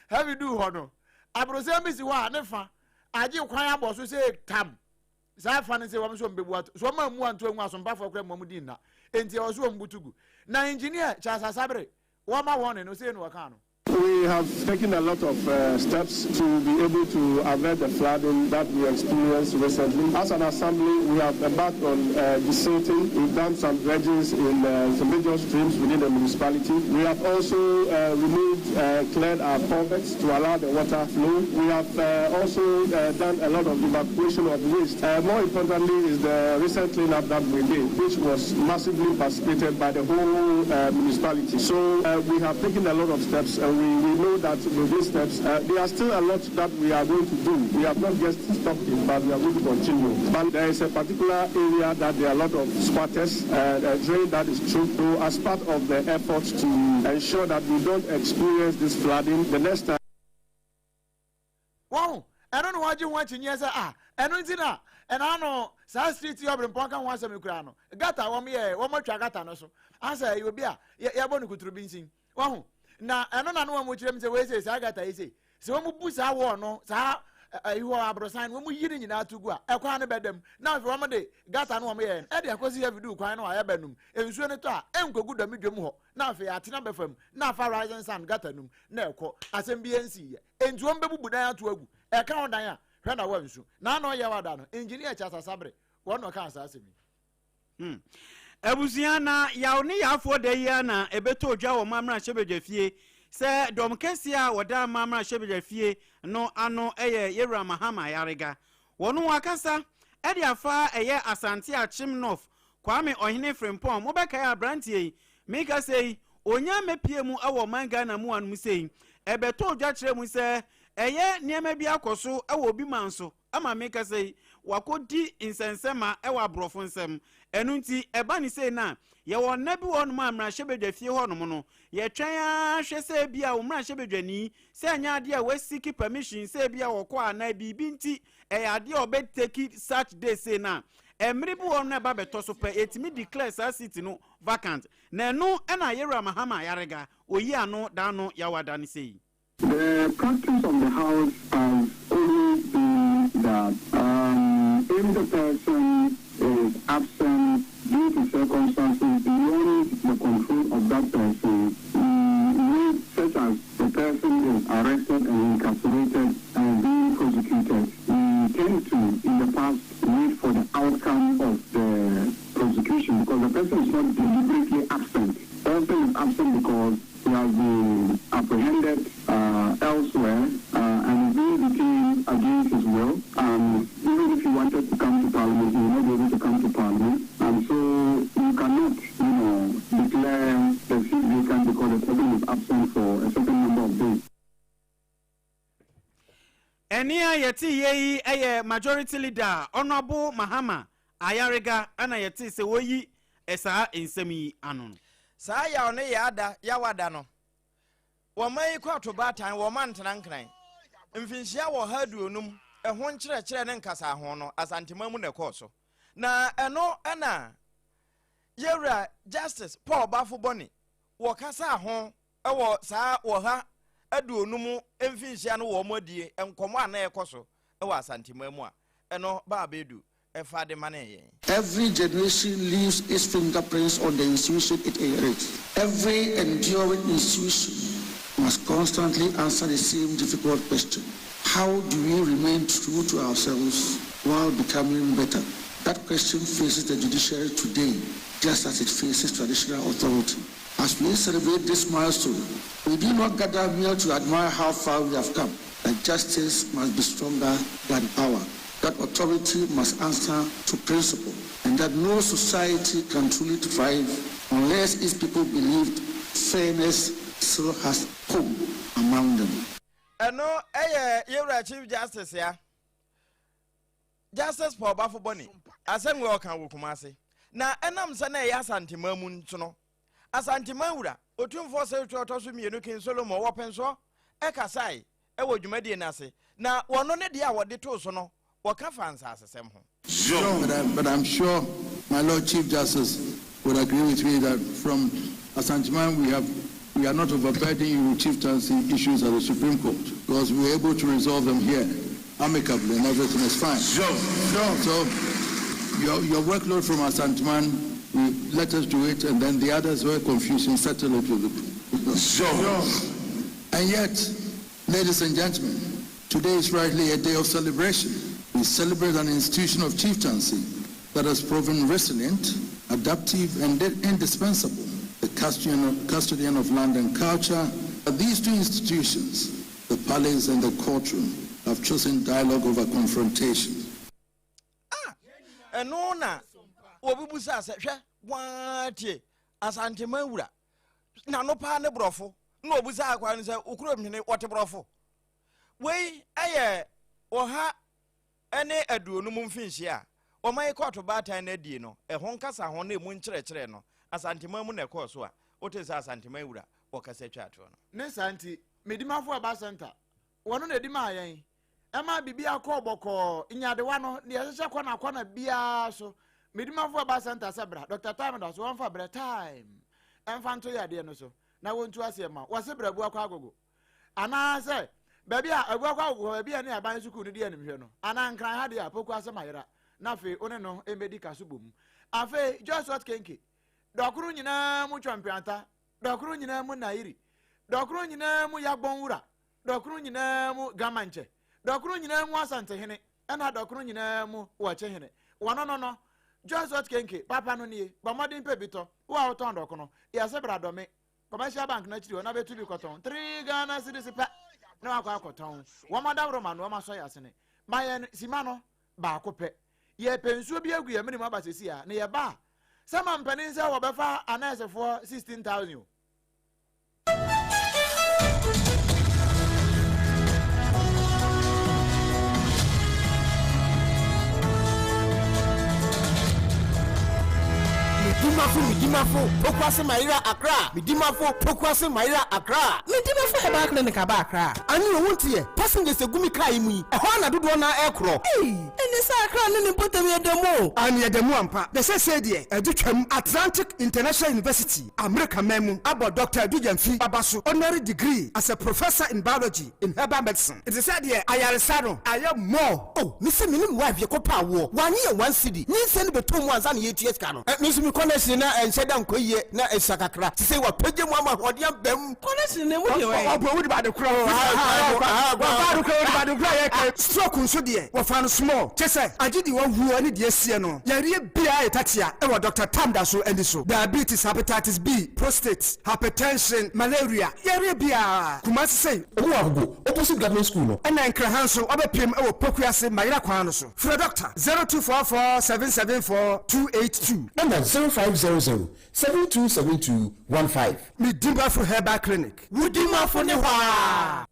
heavy do ho no abrose mbisi wa ne fa age kwan aboso se tam za fa ne se wo so mbebu ato so ma mu anto anwu asompa fo kra mu din na enti o so mbutugu na engineer Chasa Sabre wo ma won no se no waka no. We have taken a lot of steps to be able to avert the flooding that we experienced recently. As an assembly, we have embarked on desilting. We've done some dredgings in some major streams within the municipality. We have also cleared our culverts to allow the water flow. We have also done a lot of evacuation of waste. More importantly is the recent cleanup that we did, which was massively participated by the whole municipality. So we have taken a lot of steps, and we know that with these steps, there are still a lot that we are going to do. We have not just stopped it, but we are going to continue. But there is a particular area that there are a lot of squatters, a drain that is choked. So as part of the effort to ensure that we don't experience this flooding the next time. Wow, I don't know what you want to hear. I don't know. And I know South Street, you have been poking once a micrano. Gata, 1 year, 1 more chagata, no so. Answer you will be a Yabon could be seen. Wow. Na ano na no mo kirem se we se sa gata ise se o mu bu sa wo no sa iho abrosan wo mu yiri nyina to gu a ekwa ne bedam na afo wo de gata no wo ye e de akosi ya video kwan no aya benum ensuo ne to a enkogu dam dwom ho na afi atena befam na afa rising sun gata num na ekọ asem bi ensi ye entuo mbebubu dan ato agu e ka odan a hwe na wansu na na oye wada no engineer cha sasabre wo no ka asasemi Ebusiana ya oni ya afọ de ya na ebeto odwa wo mamra hyebedwafie se dom kese a woda mamra hyebedwafie no ano eye Yewura Mahama Yarega wono wakasa e de afa eye Asante Achim North Kwame Ohene Frimpong mobeka ya brantie meka sei onya mepie mu awo manga na mu anu sei ebeto odwa kire mu se eye niema bi akoso awo bi manso ama meka sei wakodi insensema ewa brofo nsem enunti eba ni sei na ye wona bi wonu amra hyebedwafie honom no ye twen a hwese bia umra hyebedwani se anya ade a wasiki permission se bia wokọ ana bibi nti ade obeteki such day sei na emri bi wonu na ba beto so pe etimi declare sa city no vacant na enu na Yewura Mahama Yarega oyi ano da no yawada ni sei. The practice of the house has always been that if the person is absent due to circumstances beyond the control of that person, such as the person is arrested and incarcerated and being prosecuted, we tend to, in the past, wait for the outcome of the prosecution because the person is not deliberately absent. The person is absent because he has been apprehended elsewhere and is being detained against his will. Even if he wanted to come to Parliament, he will not be able to come to Parliament. And so you cannot, declare the seat vacant because the person is absent for a certain number of days. Enia yeti yei eye majority leader Honorable Mahama Yarega ana yeti se woyi esa ensemi anon. Sa ya one ya ada ya wada no. Wo mai kwato batan wo man trankran. Mfinhia wo haduonum ehho nkyerɛkyerɛ ne nkasa ho no asantemamu ne kɔso. Na eno ana Yewura Justice Paul Bafoboni wo kasa ho ewo saa wo ha aduonum mfinhia no wo modie enkomo ana ekoso ewo asantemamu a eno ba bedu. Every generation leaves its fingerprints on the institution it inherits. Every enduring institution must constantly answer the same difficult question. How do we remain true to ourselves while becoming better? That question faces the judiciary today, just as it faces traditional authority. As we celebrate this milestone, we do not gather mere to admire how far we have come. That justice must be stronger than power. That authority must answer to principle, and that no society can truly thrive unless its people believe fairness still has home among them. No, Yewura Chief Justice ya. Justice Paul Bafoboni. Asem we okan wo Kumase. Na enam se na ya Asantemamu nto no. Asantemawura otumfo se to mienu kin Solomon wo penso e kasai e wo dwumadi na ase. Na wono ne dia wo de to so no. But I'm sure my Lord Chief Justice would agree with me that from Asantemamu we are not overburdening you with chieftaincy issues at the Supreme Court because we were able to resolve them here amicably and everything is fine. Sure. So your workload from Asantemamu, let us do it, and then the others were confused and settle it with the people. Sure. And yet, ladies and gentlemen, today is rightly a day of celebration. We celebrate an institution of chieftaincy that has proven resilient, adaptive, and indispensable, the custodian of land and culture. These two institutions, the palace and the courtroom, have chosen dialogue over confrontation. And no, Obubusa said, "What? Asantemamu, na no pa ne brofo, no busa kwa nse ukuro mhene wote brofo. Wei aye oha ene aduonum mfinhia o mai kwato batan na die no e hon kasa hon na mu nkyerɛkyerɛ no Asantemamu na ɛkɔ so a wote sa Asantemamu wo kasa twato no ne santi medimafo aba center wono na edima ayen ema bibia kɔ bɔkɔ inyadewa no ne yɛhyehyɛ kɔna bia so medimafo aba center sebra Dr. Time da so won fa bra time emfa nto yade no so na wontu ase ma wo se bra bu akɔ agogo ana se baby a go baby ani aban suku no de anim hwe no ana nkran ha de a poku asemayira na fe one no emedi kasubom afe just what kenke dokuru nyina mu champianta dokuru nyina mu nairi dokuru nyina mu yagbon wura dokuru nyina mu gamanche dokuru nyina mu asante hene ana dokuru nyina mu wache hene no just what kenke papa no nie bamodin pebito wa oton dokono ya se bradome commercial bank na chiri ona betu bi koton 3 Ghana cedis pa na akwa koton wo madam roman wo maso ya sene mayen simano ba akopɛ ye pensuo bi agu ye mini ma basesi a ne ye ba sama mpanin se wo befa anasefo 16000 Midimafo, Pokwase Maira Accra. Midimafo, Pokwase Maira Accra. Midimafo Heba Clinic Aba Accra. Ani owuntie, passengers egumi kaa imu yi. Ehwa na dodo na ekro. Eni sa Accra ne potem ye demo. Ani ye demo ampa. De se de edutwam Atlantic International University, America memu. Abo Dr. Adujamfi Babaso, honorary degree as a professor in biology in herbal medicine. It is said here, ayaresano, ayam more. Oh, nisi minim wife ye kopa wo. 1 year 1 cedi. Ni send betom wanza ni ATS kano. Nisi mi konesi na ensheda nkoye na esakakra. Ti say wa peje mu ama hodiam bem. Konesi ne mu de we. Obo wudi ba de kro. Ba de kro ye stroke nso de. Wa fa no small. Chese agidi wa wu ani de asie no. Yare bia etatia e wa Dr. Tamda so endi so. Diabetes, hepatitis B, prostate, hypertension, malaria. Yare bia. Kumasi say owo agogo. Opposite government school no. And nkra hanso obepiem e wo pokuase mayira kwan no so. Free doctor 0244 774 282. Number 0500-727215. Midimafo Herbal Clinic. Midimafo ne hwa.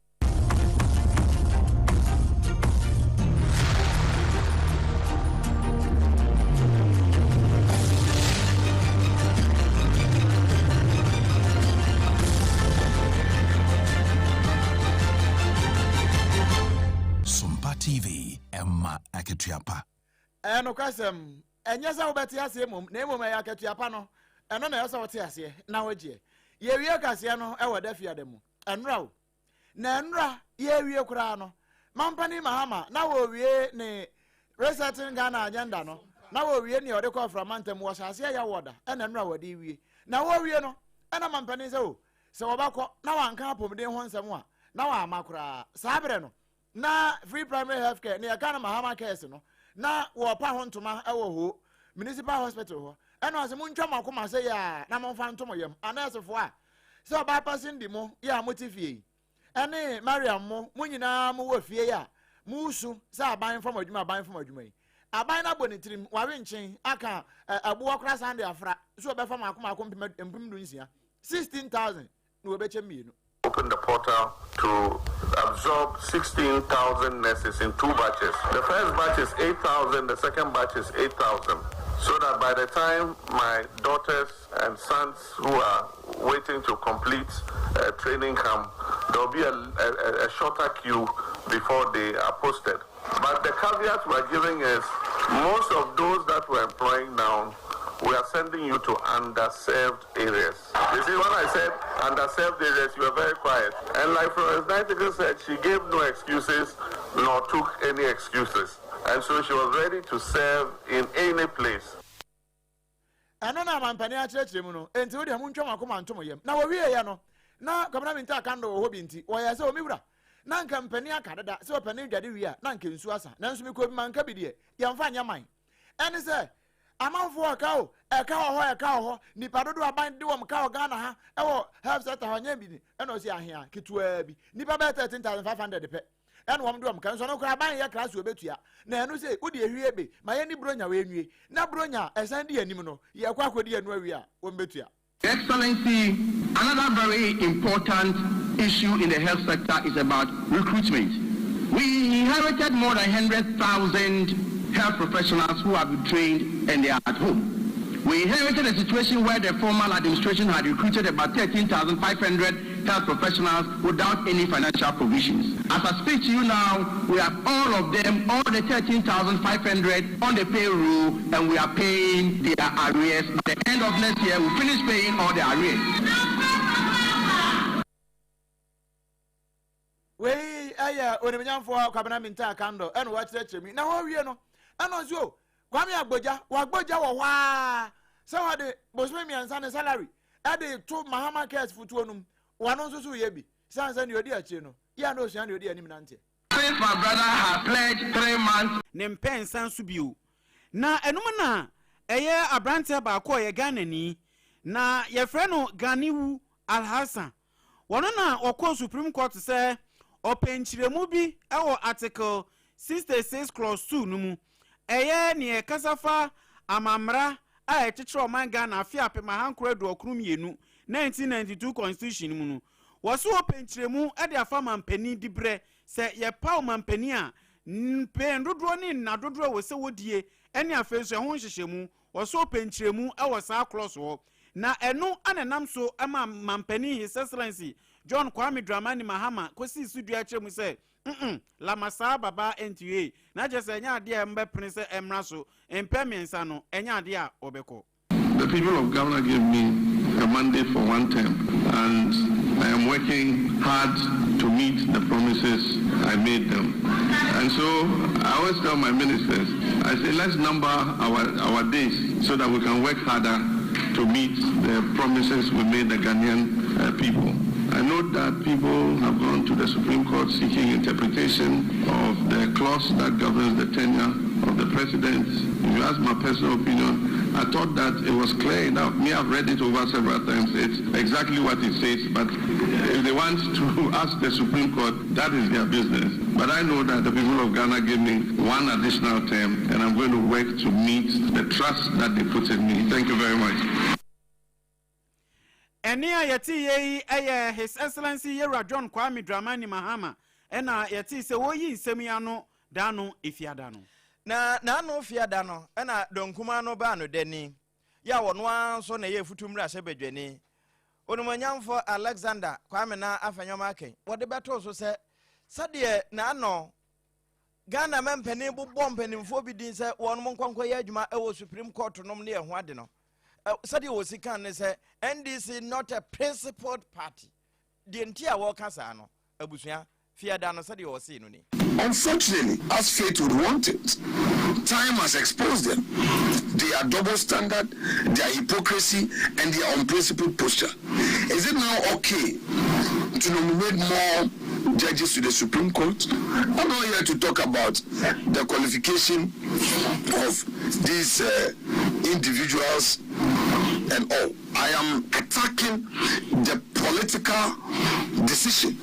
Sompa TV, Emma Aketuapa. No kwasem enyesa wobeti ase mom na emom ya Aketuapa no eno na yesa wote ase na wogie ye wie kase no e woda fiade mu enra o na enra ye wie kura no mampani mahama na wo wie ne resetting Ghana agenda no na wo wie ne ode ko fra mantem wo ase ya woda ena enra wode wie na wo wie no ena mampani se o se wobakọ na wanka apomden ho nsem a na wa amakura sabre no na free primary health care ne ya Ghana mahama case no na wo pa ho ntoma e wo ho municipal hospital ho eno ase mu ntwa makoma se ya na mo fa ntomo yam anasefo a se oba passing di mo ya motifie ene Mariam mo nyina mo wo fie ya musu se aban fam adwuma yi aban na bonitrim wawe nchen aka abo okra sande afra so oba fam akoma mpim do nsia 16000 no obeche mienu. Open the portal to absorb 16,000 nurses in 2 batches. The first batch is 8,000, the second batch is 8,000. So that by the time my daughters and sons who are waiting to complete training camp, there will be a shorter queue before they are posted. But the caveat we're giving is most of those that we're employing now, we are sending you to underserved areas. You see, when I said underserved areas, you were very quiet. And like Florence Nightingale said, she gave no excuses nor took any excuses. And so she was ready to serve in any place. Ano na mampani a chirechire mu no enti wo de mu ntwa makoma ntomo yam na wo wie ya no na kamana minta kando wo hobi nti wo ya se o miwura na nka mpani aka dada se opani dwade wie a na nka nsu asa na nsu mi ko bi manka bi de yamfa nyaman eni se amanfo aka o eka ho nipa dodo aban de wo mka o Ghana ha e wo health center ho nya bi ni e no si ahia ketua bi nipa be 13500 pe eno wam do mka nso no kra ban ya class obetua na eno se odi ehwie be ma ye ni bronya we enwie na bronya esan di anim no ye kwa akodi enu awie a wo betua. Excellency, another very important issue in the health sector is about recruitment. We inherited more than 100,000 health professionals who have been trained and they are at home. We inherited a situation where the former administration had recruited about 13,500 health professionals without any financial provisions. As I speak to you now, we have all of them, all the 13,500 on the payroll, and we are paying their arrears. At the end of next year, we'll finish paying all the arrears. ya onimnyamfo kwabena minta kando eno wa kyerɛkyerɛ mi na wo wie no eno nso kwame agboja wo hwa se wade bosme miansa ne salary ade to mahama cares futuo num wano nso so ye bi sansa ne odi akire no ya no osuan ne odi anim nante. Since my brother has pledged 3 months. Ne mpensan so bio na enum na eye abrante ba ko ye Ghana ni na ye frɛ no Ganiwu Alhassan wono na okɔ Supreme Court sɛ openchiremu bi ɛwɔ article 66 clause 2 no mu eye ne kasafa amamra a ɛkyekyere ɔman Ghana afi apema hankoro do okrum yenu 1992 constitution mu no wɔso openchiremu ɛde afa mampani dibre sɛ ye pa mampani a pen dodoɔ ne na dodoɔ wɔ sɛ wodie ɛne afenso ɛho hyehyɛmu wɔso openchiremu ɛwɔ saa clause wɔ na ɛno anenam so ama mampani His Excellency John Kwame Dramani Mahama kosi sudua kyerɛ mu sɛ lamasa baba NTA na je sɛ nya ade a mbɛpene sɛ emra so empemiensa no enya ade a obɛkɔ. The people of Ghana gave me a mandate for 1 term, and I am working hard to meet the promises I made them. And so I always tell my ministers, I say, let's number our days so that we can work harder to meet the promises we made the Ghanaian people. I know that people have gone to the Supreme Court seeking interpretation of the clause that governs the tenure of the president. If you ask my personal opinion, I thought that it was clear enough. Me, I've read it over several times. It's exactly what it says. But if they want to ask the Supreme Court, that is their business. But I know that the people of Ghana gave me 1 additional term, and I'm going to work to meet the trust that they put in me. Thank you very much. Enia yeti ye eye His Excellency Yera John Kwame Dramani Mahama ena yeti se woyi nsemi ano dano efiada no na no fiada no ena donkuma no ba no dani ya wono anso na ye futumra se bedwani onumanyamfo Alexander Kwame na afanyoma ken wode beto so se sade na no Ghana mempani bobbo mpanimfo bi din se wono monkonkɔ ye adwuma ewo Supreme Court nom ne ho ade no sade wo sikan ne se NDC not a principled party the entire worker sa no abusua fiada no sade wo se no ni. Unfortunately, as fate would want it, time has exposed them. Their double standard, their hypocrisy, and their unprincipled posture. Is it now okay to nominate more judges to the Supreme Court? I'm not here to talk about the qualification of these individuals and all. I am attacking the political decision.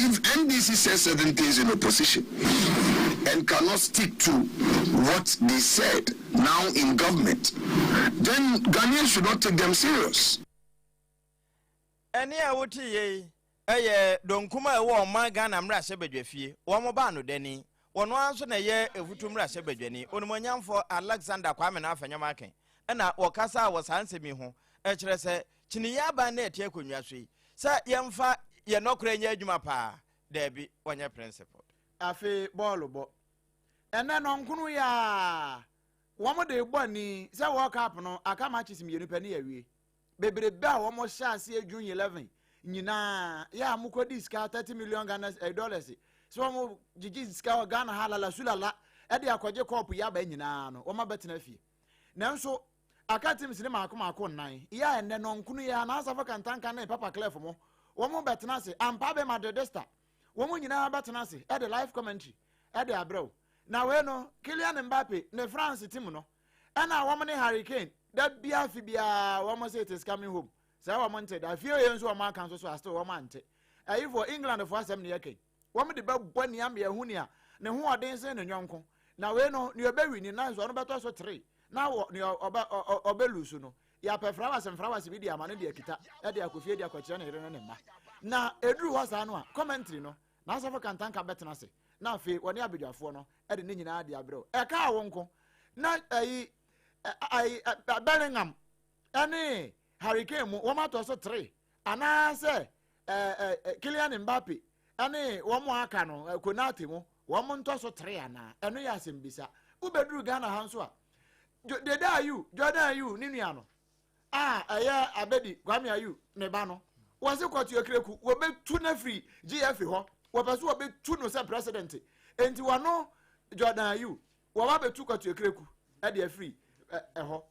If NDC says certain things in opposition and cannot stick to what they said now in government, then Ghanaians should not take them serious. Eni awoti ye eye donkuma ewo ma Ghana mra se bedwafie wo mo ba no dani wono anso na ye efutum mra se bedwani onumonyamfo Alexander Kwame na afanyama ken na wokasa wo sansemi ho e kire se chiniya ba na etie konwa so yi sa yemfa ye nokora nya adwuma pa debi onye principle afi ball bo ene no nkunu ya wo mo de gbo ni se wo cap no aka matches mienu pe ne yawie bebrebe a wo mo sha ase June 11 nyina ya mukodi ska 30 million Ghana dollars so mo jiji ska Ghana halala sulala e de akwaje cup ya ba nyina no wo ma betena fie nanso aka team sine maako nan ya ene no nkunu ya na Sarfo kantanka na papa clef mo wo mo betena se ampa be madedesta wo mo nyina betena se e de live commentary e de abrew na we no Kylian Mbappe ne France team no e na wo mo ne Harry Kane that bia fi bia wo mo say it is coming home say wo mo nte da fi ye nso wo ma kan so still wo ma nte e for England for asem ne yake wo mo de ba boni am ye hu ne a ne ho oden se ne nyonko na we no ne obewi ni na so no beto so 3 na wo ne obelusu no ya pe flowers bi di amane de akita e de akofie de akwakire ne yere no ne ma na eduru ho sa no a commentary no na Sarfo kantanka betena se na fe woni abedwafo no e de ne nyina de abrew e ka wo nko na Bellingham any Harry Kane mo wo ma to so 3 ana se Kylian Mbappe any wo mo aka no Konate mo wo mo nto so 3 ana eno ya sembisa ubeduru Ghana hanso a Jordan ayu ni nua no abedi Kwame ayu ne ba no wo se kwato ekreku wo betu na free GF ho wapasu obetu no say president enti wano Jordan you wa betu kwatu ekreku e dey free ho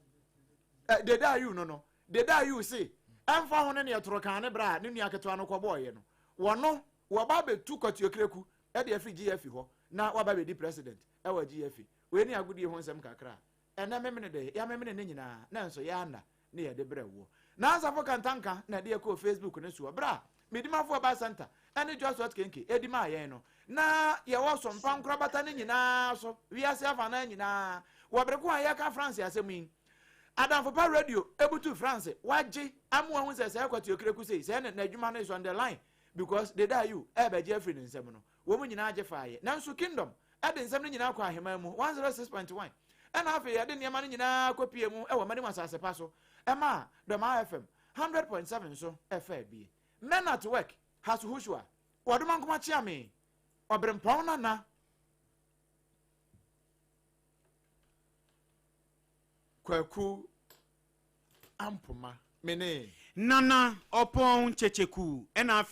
de da you no de da you say emfa ho ne yetoro kan ne bra ne nua keto anoko boye no wono wa ba betu kwatu ekreku e dey free GF ho na wa ba be di president e wa GF we ni agudi ho nsem kakra ena memene de ya memene ne nyina na nso ya anda ne ye de brewo na Sarfo kantanka na de ko Facebook ne so bra medimafo ba center ene just what kenke edima ayen no na ye wo Sompa nkrobata ne nyina so wiase afa na nyina wo breko aye ka France asemi Adam for radio ebutu France waje amu hu se se kwatu okreku se na adwuma no is on the line because they die you e be je free nsem no wo mu nyina age faaye nanso kingdom e de nsem no nyina kwa ahema mu 106.1 ena afi ye de niam no nyina kopie mu e wo mani masase pa so e ma do ma FM 100.7 so e fa bie men at work has Hushua waduma nkoma chia me obrempon na kwaku ampoma mene nana opon checheku ena